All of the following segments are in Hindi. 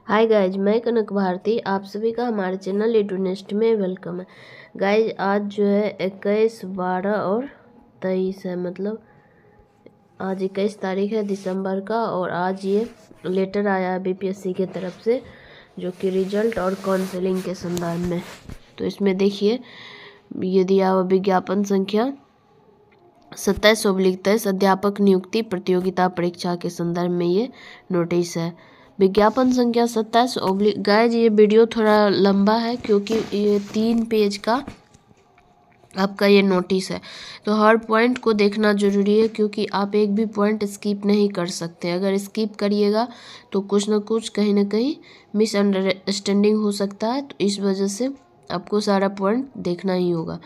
हाय गाइज, मैं कनक भारती। आप सभी का हमारे चैनल एडुनेस्ट में वेलकम है। गाइज आज जो है 21, 12 और 23 है, मतलब आज 21 तारीख है दिसंबर का। और आज ये लेटर आया है बीपीएससी की तरफ से, जो कि रिजल्ट और काउंसलिंग के संदर्भ में। तो इसमें देखिए, ये दिया हुआ विज्ञापन संख्या 27/23 अध्यापक नियुक्ति प्रतियोगिता परीक्षा के संदर्भ में ये नोटिस है। विज्ञापन संख्या 27 गाइज ये वीडियो थोड़ा लंबा है क्योंकि ये 3 पेज का आपका ये नोटिस है, तो हर पॉइंट को देखना जरूरी है क्योंकि आप एक भी पॉइंट स्किप नहीं कर सकते। अगर स्किप करिएगा तो कुछ ना कुछ कहीं ना कहीं मिसअंडरस्टैंडिंग हो सकता है, तो इस वजह से आपको सारा पॉइंट देखना ही होगा।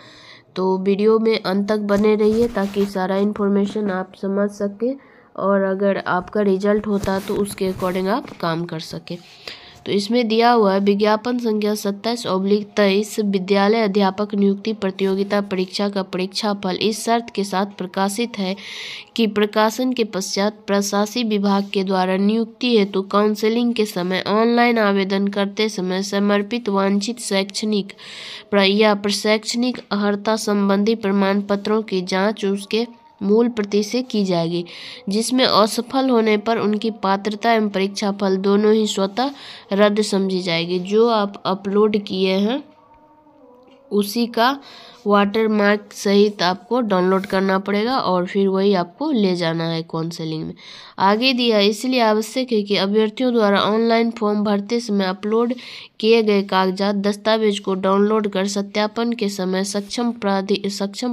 तो वीडियो में अंत तक बने रहिए ताकि सारा इन्फॉर्मेशन आप समझ सकें, और अगर आपका रिजल्ट होता तो उसके अकॉर्डिंग आप काम कर सकें। तो इसमें दिया हुआ है विज्ञापन संख्या 27/23 विद्यालय अध्यापक नियुक्ति प्रतियोगिता परीक्षा का परीक्षा फल इस शर्त के साथ प्रकाशित है कि प्रकाशन के पश्चात प्रशासनिक विभाग के द्वारा नियुक्ति हेतु काउंसलिंग के समय ऑनलाइन आवेदन करते समय समर्पित वांछित शैक्षणिक या प्रशैक्षणिक अर्हता संबंधी प्रमाण पत्रों की जांच उसके मूल प्रति से की जाएगी, जिसमें असफल होने पर उनकी पात्रता एवं परीक्षा फल दोनों ही स्वतः रद्द समझी जाएगी। जो आप अपलोड किए हैं उसी का वाटरमार्क सहित आपको डाउनलोड करना पड़ेगा और फिर वही आपको ले जाना है काउंसलिंग में। आगे दिया, इसलिए आवश्यक है कि अभ्यर्थियों द्वारा ऑनलाइन फॉर्म भरते समय अपलोड किए गए कागजात दस्तावेज को डाउनलोड कर सत्यापन के समय सक्षम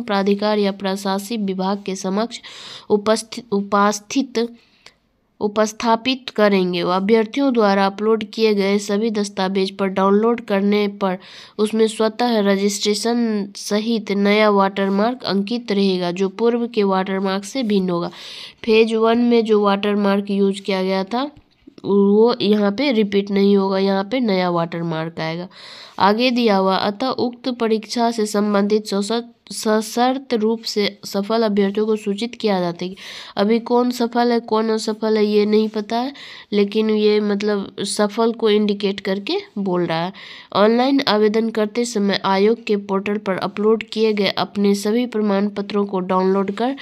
प्राधिकार या प्रशासनिक विभाग के समक्ष उपस्थापित करेंगे। अभ्यर्थियों द्वारा अपलोड किए गए सभी दस्तावेज पर डाउनलोड करने पर उसमें स्वतः रजिस्ट्रेशन सहित नया वाटरमार्क अंकित रहेगा, जो पूर्व के वाटरमार्क से भिन्न होगा। फेज 1 में जो वाटरमार्क यूज किया गया था वो यहाँ पे रिपीट नहीं होगा, यहाँ पे नया वाटरमार्क आएगा। आगे दिया हुआ, अतः उक्त परीक्षा से संबंधित सशर्त रूप से सफल अभ्यर्थियों को सूचित किया जाता है कि अभी कौन सफल है कौन असफल है ये नहीं पता है, लेकिन ये मतलब सफल को इंडिकेट करके बोल रहा है। ऑनलाइन आवेदन करते समय आयोग के पोर्टल पर अपलोड किए गए अपने सभी प्रमाण पत्रों को डाउनलोड कर,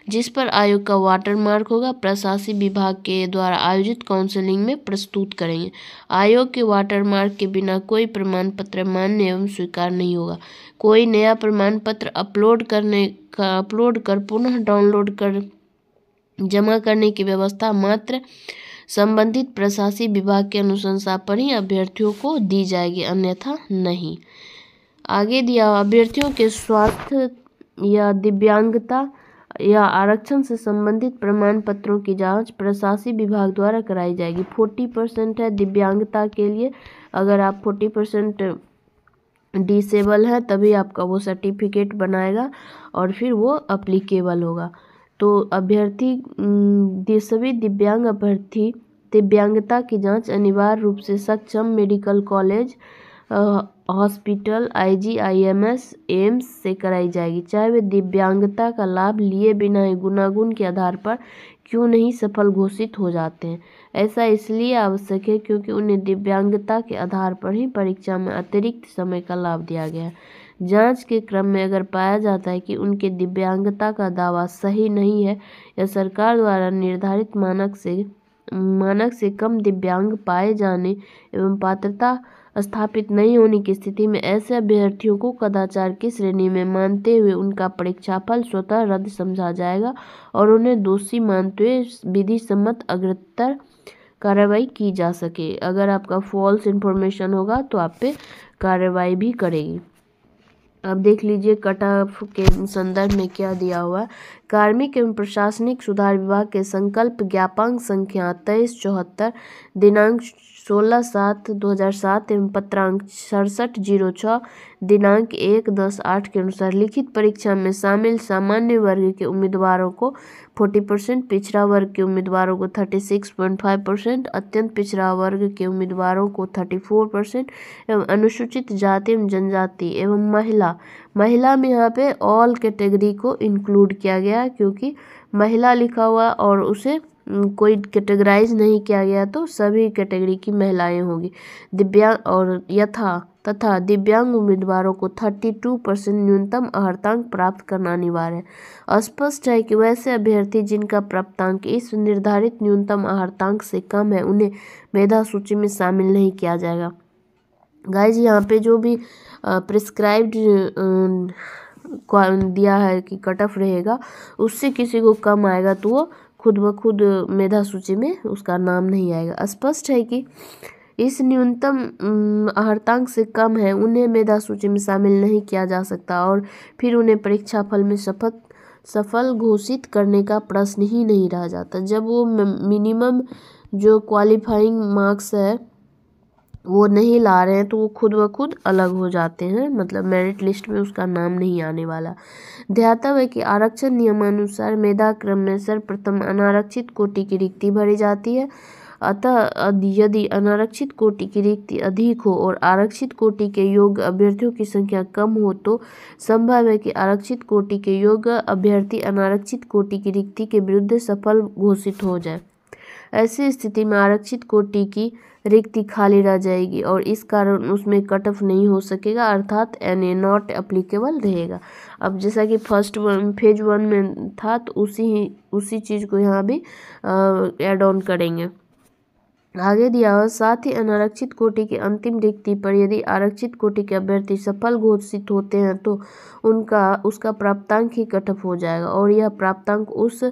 जिस पर आयोग का वाटरमार्क होगा, प्रशासनिक विभाग के द्वारा आयोजित काउंसलिंग में प्रस्तुत करेंगे। आयोग के वाटरमार्क के बिना कोई प्रमाण पत्र मान्य एवं स्वीकार नहीं होगा। कोई नया प्रमाण पत्र अपलोड कर पुनः डाउनलोड कर जमा करने की व्यवस्था मात्र संबंधित प्रशासनिक विभाग के अनुशंसा पर ही अभ्यर्थियों को दी जाएगी, अन्यथा नहीं। आगे दिया, अभ्यर्थियों के स्वास्थ्य या दिव्यांगता या आरक्षण से संबंधित प्रमाण पत्रों की जांच प्रशासनिक विभाग द्वारा कराई जाएगी। 40% है दिव्यांगता के लिए, अगर आप 40% डिसेबल है तभी आपका वो सर्टिफिकेट बनाएगा और फिर वो अप्लीकेबल होगा। तो सभी दिव्यांग अभ्यर्थी दिव्यांगता की जांच अनिवार्य रूप से सक्षम medical college, hospital, IGIMS, AIIMS से कराई जाएगी, चाहे वे दिव्यांगता का लाभ लिए बिना ही गुणागुण के आधार पर क्यों नहीं सफल घोषित हो जाते हैं। ऐसा इसलिए आवश्यक है क्योंकि उन्हें दिव्यांगता के आधार पर ही परीक्षा में अतिरिक्त समय का लाभ दिया गया है। जांच के क्रम में अगर पाया जाता है कि उनके दिव्यांगता का दावा सही नहीं है या सरकार द्वारा निर्धारित मानक से कम दिव्यांग पाए जाने एवं पात्रता स्थापित नहीं होने की स्थिति में ऐसे अभ्यर्थियों को कदाचार की श्रेणी में मानते हुए उनका परीक्षाफल स्वतः रद्द समझा जाएगा और उन्हें दोषी मानते हुए विधि सम्मत अग्रतर कार्रवाई की जा सके। अगर आपका फॉल्स इन्फॉर्मेशन होगा तो आप पे कार्रवाई भी करेगी। अब देख लीजिए कट ऑफ के संदर्भ में क्या दिया हुआ है। कार्मिक एवं प्रशासनिक सुधार विभाग के संकल्प ज्ञापांक संख्या 2374 दिनांक 16/7/2007 एवं पत्रांक 6706 दिनांक 1/10/8 के अनुसार लिखित परीक्षा में शामिल सामान्य वर्ग के उम्मीदवारों को 40%, पिछड़ा वर्ग के उम्मीदवारों को 36.5%, अत्यंत पिछड़ा वर्ग के उम्मीदवारों को 34% एवं अनुसूचित जाति एवं जनजाति एवं महिला में यहाँ पे ऑल कैटेगरी को इंक्लूड किया गया है क्योंकि महिला लिखा हुआ और उसे कोई कैटेगराइज नहीं किया गया तो सभी कैटेगरी की महिलाएं होगी। दिव्यांग और तथा दिव्यांग उम्मीदवारों को 32% न्यूनतम अर्हतांक प्राप्त करना अनिवार्य है। स्पष्ट है कि वैसे अभ्यर्थी जिनका प्राप्तांक इस निर्धारित न्यूनतम अर्हतांक से कम है उन्हें मेधा सूची में शामिल नहीं किया जाएगा। गाइज यहाँ पे जो भी प्रिस्क्राइब्ड दिया है कि कट ऑफ रहेगा, उससे किसी को कम आएगा तो वो खुद ब खुद मेधा सूची में उसका नाम नहीं आएगा। स्पष्ट है कि इस न्यूनतम अर्हतांक से कम है उन्हें मेधा सूची में शामिल नहीं किया जा सकता और फिर उन्हें परीक्षा फल में सफल घोषित करने का प्रश्न ही नहीं रह जाता। जब वो मिनिमम जो क्वालिफाइंग मार्क्स है वो नहीं ला रहे हैं तो वो खुद ब खुद अलग हो जाते हैं, मतलब मेरिट लिस्ट में उसका नाम नहीं आने वाला। ध्यातव्य है कि आरक्षण नियमानुसार मेधा क्रम में सर्वप्रथम अनारक्षित कोटि की रिक्ति भरी जाती है। अतः यदि अनारक्षित कोटि की रिक्ति अधिक हो और आरक्षित कोटि के योग्य अभ्यर्थियों की संख्या कम हो तो संभव है कि आरक्षित कोटि के योग्य अभ्यर्थी अनारक्षित कोटि की रिक्ति के विरुद्ध सफल घोषित हो जाए। ऐसी स्थिति में आरक्षित कोटि की रिक्ति खाली रह जाएगी और इस कारण उसमें कट ऑफ नहीं हो सकेगा, अर्थात NA नॉट एप्लीकेबल रहेगा। अब जैसा कि फेज 1 में था तो उसी चीज़ को यहाँ भी ऐड ऑन करेंगे। आगे दिया हुआ साथ ही अनारक्षित कोटि की अंतिम रिक्ति पर यदि आरक्षित कोटि के अभ्यर्थी सफल घोषित होते हैं तो उसका प्राप्तांक ही कट ऑफ हो जाएगा और यह प्राप्तांक उस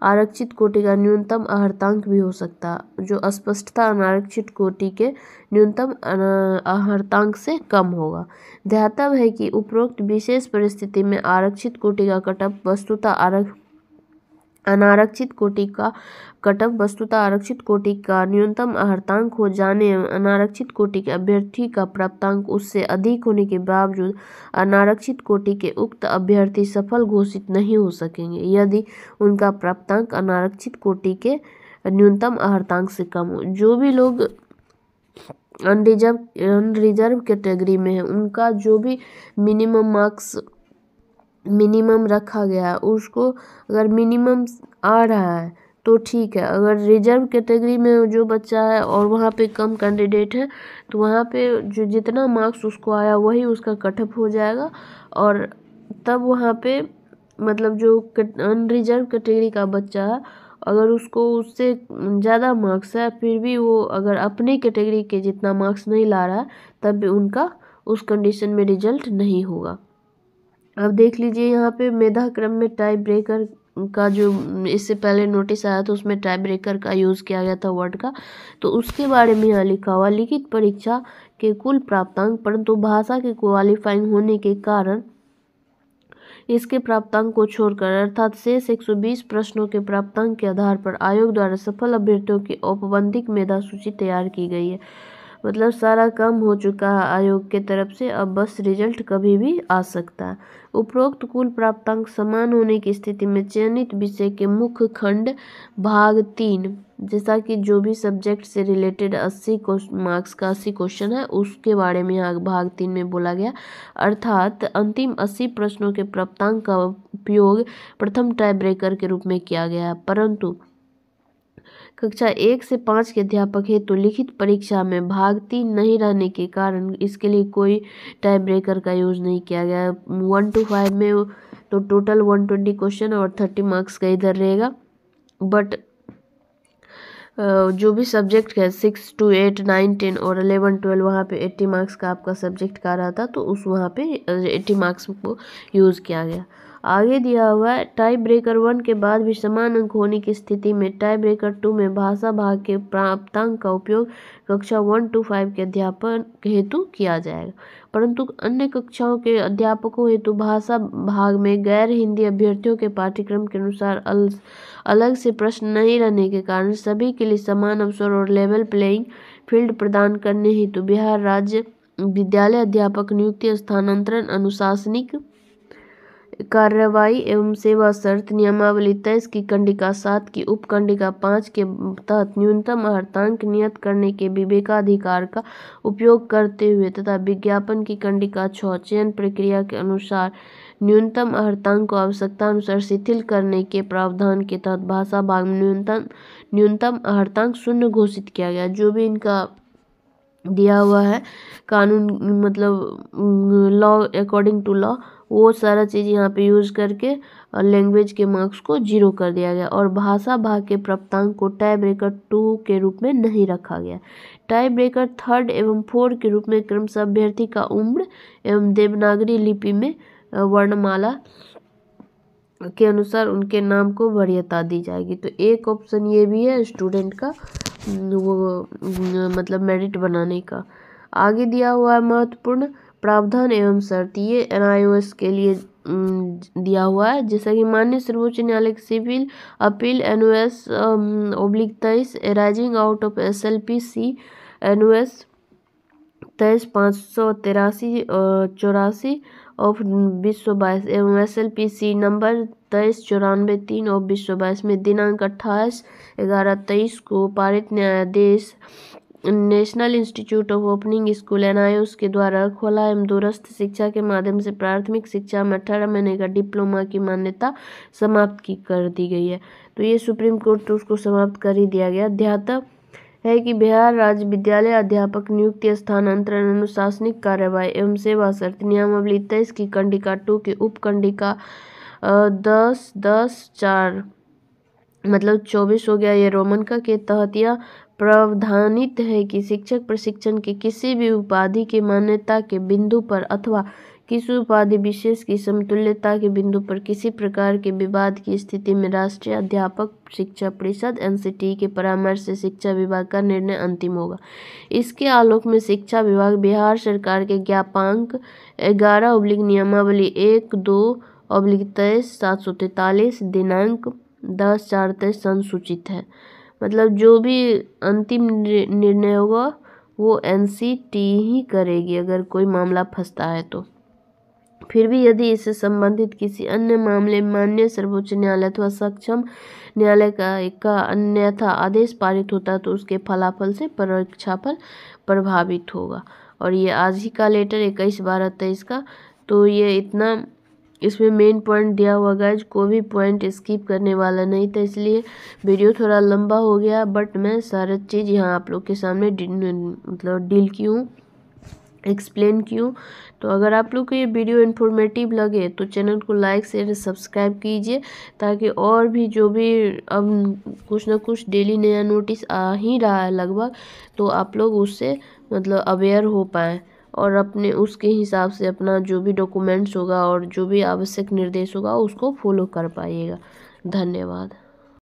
आरक्षित कोटि का न्यूनतम अर्हतांक भी हो सकता है जो स्पष्टता अनारक्षित कोटि के न्यूनतम अर्हतांक से कम होगा। ध्यातव्य है कि उपरोक्त विशेष परिस्थिति में आरक्षित कोटि का कट ऑफ वस्तुतः अनारक्षित कोटि का आरक्षित कोटि का न्यूनतम अर्हतांक हो जाने अनारक्षित कोटि के अभ्यर्थी का प्राप्तांक उससे अधिक होने के बावजूद अनारक्षित कोटि के उक्त अभ्यर्थी सफल घोषित नहीं हो सकेंगे यदि उनका प्राप्तांक अनारक्षित कोटि के न्यूनतम अर्हतांक से कम हो। जो भी लोग अनरिजर्व कैटेगरी में है उनका जो भी मिनिमम रखा गया है उसको अगर मिनिमम आ रहा है तो ठीक है। अगर रिजर्व कैटेगरी में जो बच्चा है और वहाँ पे कम कैंडिडेट है तो वहाँ पे जो जितना मार्क्स उसको आया वही उसका कट ऑफ हो जाएगा और तब वहाँ पे मतलब जो अनरिजर्व कैटेगरी का बच्चा है अगर उसको उससे ज़्यादा मार्क्स है फिर भी वो अगर अपने कैटेगरी के जितना मार्क्स नहीं ला रहा है तब भी उनका उस कंडीशन में रिजल्ट नहीं होगा। अब देख लीजिए यहाँ पे मेधा क्रम में टाई ब्रेकर का जो इससे पहले नोटिस आया था उसमें टाई ब्रेकर का यूज़ किया गया था वर्ड का, तो उसके बारे में यहाँ लिखा हुआ लिखित परीक्षा के कुल प्राप्तांक परंतु भाषा के क्वालिफाइंग होने के कारण इसके प्राप्तांक को छोड़कर अर्थात शेष 120 प्रश्नों के प्राप्तांक के आधार पर आयोग द्वारा सफल अभ्यर्थियों की औपबंधिक मेधा सूची तैयार की गई है। मतलब सारा काम हो चुका है आयोग के तरफ से, अब बस रिजल्ट कभी भी आ सकता है। उपरोक्त कुल प्राप्तांक समान होने की स्थिति में चयनित विषय के मुख्य खंड भाग 3 जैसा कि जो भी सब्जेक्ट से रिलेटेड 80 मार्क्स का 80 क्वेश्चन है उसके बारे में यहाँ भाग 3 में बोला गया, अर्थात अंतिम 80 प्रश्नों के प्राप्तांक का उपयोग प्रथम टाई ब्रेकर के रूप में किया गया है। परंतु कक्षा 1 से 5 के अध्यापक हेतु तो लिखित परीक्षा में भाग 3 नहीं रहने के कारण इसके लिए कोई टाई ब्रेकर का यूज नहीं किया गया। 1 to 5 में तो टोटल 120 क्वेश्चन और 30 मार्क्स का इधर रहेगा, बट जो भी सब्जेक्ट है 6 to 8 9 10 और 11 12 वहाँ पे 80 मार्क्स का आपका सब्जेक्ट का रहा था तो उस वहाँ पे 80 मार्क्स को यूज़ किया गया। आगे दिया हुआ है टाई ब्रेकर 1 के बाद भी समान अंक होने की स्थिति में टाई ब्रेकर 2 में भाषा भाग के प्राप्तांक का उपयोग कक्षा 1 to 5 के अध्यापन हेतु किया जाएगा, परंतु अन्य कक्षाओं के अध्यापकों हेतु भाषा भाग में गैर हिंदी अभ्यर्थियों के पाठ्यक्रम के अनुसार अलग से प्रश्न नहीं रहने के कारण सभी के लिए समान अवसर और लेवल प्लेइंग फील्ड प्रदान करने हेतु बिहार राज्य विद्यालय अध्यापक नियुक्ति स्थानांतरण अनुशासनिक कार्रवाई एवं सेवा शर्त नियमावली 23 की कंडिका 7 की उपकंडिका 5 के तहत न्यूनतम अर्हतांक नियत करने के विवेकाधिकार का उपयोग करते हुए तथा विज्ञापन की कंडिका 6 चयन प्रक्रिया के अनुसार न्यूनतम अर्हतांक को आवश्यकता अनुसार शिथिल करने के प्रावधान के तहत भाषा भाग में न्यूनतम अर्हतांक 0 घोषित किया गया। जो भी इनका दिया हुआ है कानून, मतलब लॉ, अकॉर्डिंग टू लॉ, वो सारा चीज़ यहाँ पे यूज करके लैंग्वेज के मार्क्स को 0 कर दिया गया। और भाषा भाग के प्राप्तांक को टाई ब्रेकर 2 के रूप में नहीं रखा गया। टाई ब्रेकर 3 एवं 4 के रूप में क्रमशः अभ्यर्थी का उम्र एवं देवनागरी लिपि में वर्णमाला के अनुसार उनके नाम को वरीयता दी जाएगी। तो एक ऑप्शन ये भी है स्टूडेंट का वो मतलब मेरिट बनाने का। आगे दिया हुआ है महत्वपूर्ण प्रावधान एवं शर्त, ये NIOS के लिए दिया हुआ है। जैसा कि माननीय सर्वोच्च न्यायालय की civil appeal NOS/23 arising out of SLPC NOS 23/583/84 of 2022 एवं SLPC नंबर 2394/3 ऑफ 2022 में दिनांक 28/11/23 को पारित न्यायाधीश national institute of opening school NIOS के द्वारा खोला एवं दूरस्थ शिक्षा के माध्यम से प्राथमिक शिक्षा में 18 महीने का डिप्लोमा की मान्यता समाप्त कर दी गई है। तो ये सुप्रीम कोर्ट तो उसको समाप्त कर ही दिया गया। ध्यातव्य है कि बिहार राज्य विद्यालय अध्यापक नियुक्ति, स्थानांतरण, अनुशासनिक कार्यवाही एवं सेवा शर्त नियमावली 23 की कंडिका 2 की उपकंडिका 10-10-4 मतलब 24 हो गया ये रोमन का के तहत यह प्रावधानित है कि शिक्षक प्रशिक्षण की किसी भी उपाधि की मान्यता के बिंदु पर अथवा किसी उपाधि विशेष की समतुल्यता के बिंदु पर किसी प्रकार के विवाद की स्थिति में राष्ट्रीय अध्यापक शिक्षा परिषद NCTE के परामर्श से शिक्षा विभाग का निर्णय अंतिम होगा। इसके आलोक में शिक्षा विभाग बिहार सरकार के ज्ञापांक 11/नियमावली 1-2/23/743 दिनांक 10/4/23 संसूचित है। मतलब जो भी अंतिम निर्णय होगा वो NCTE ही करेगी अगर कोई मामला फंसता है तो। फिर भी यदि इससे संबंधित किसी अन्य मामले में माननीय सर्वोच्च न्यायालय अथवा सक्षम न्यायालय का अन्यथा आदेश पारित होता है तो उसके फलाफल से परीक्षाफल प्रभावित होगा। और ये आज ही का लेटर 21/12/23 का। तो ये इतना इसमें मेन पॉइंट दिया हुआ गाइज, कोई भी पॉइंट स्किप करने वाला नहीं था, इसलिए वीडियो थोड़ा लंबा हो गया। बट मैं सारा चीज़ यहाँ आप लोग के सामने मतलब डील की हूँ, एक्सप्लेन की हूँ। तो अगर आप लोग को ये वीडियो इन्फॉर्मेटिव लगे तो चैनल को लाइक शेयर सब्सक्राइब कीजिए, ताकि और भी जो भी अब कुछ ना कुछ डेली नया नोटिस आ ही रहा है लगभग, तो आप लोग उससे मतलब अवेयर हो पाएँ और अपने उसके हिसाब से अपना जो भी डॉक्यूमेंट्स होगा और जो भी आवश्यक निर्देश होगा उसको फॉलो कर पाइएगा। धन्यवाद।